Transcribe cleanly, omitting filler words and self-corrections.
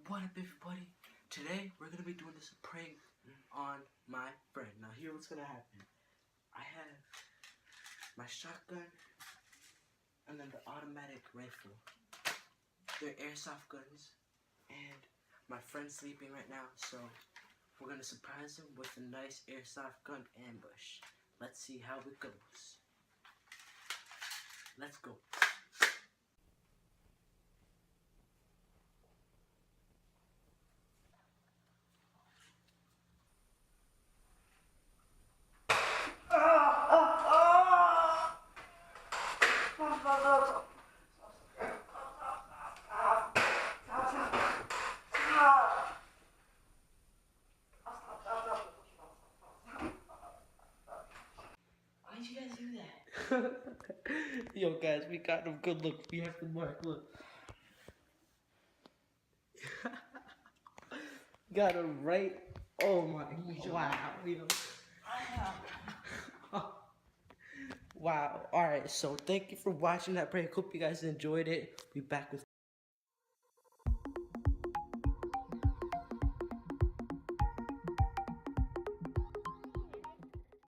What up, everybody? Today we're gonna be doing this prank on my friend. Now, here's what's gonna happen. I have my shotgun and then the automatic rifle. They're airsoft guns, and my friend's sleeping right now, so we're gonna surprise him with a nice airsoft gun ambush. Let's see how it goes. Let's go. Why did you guys do that? Yo, guys, we got him. Good look. We have the mark. Look. Got him right. Oh my. Wow. Wow. Alright, so thank you for watching that prank. Hope you guys enjoyed it. Be back with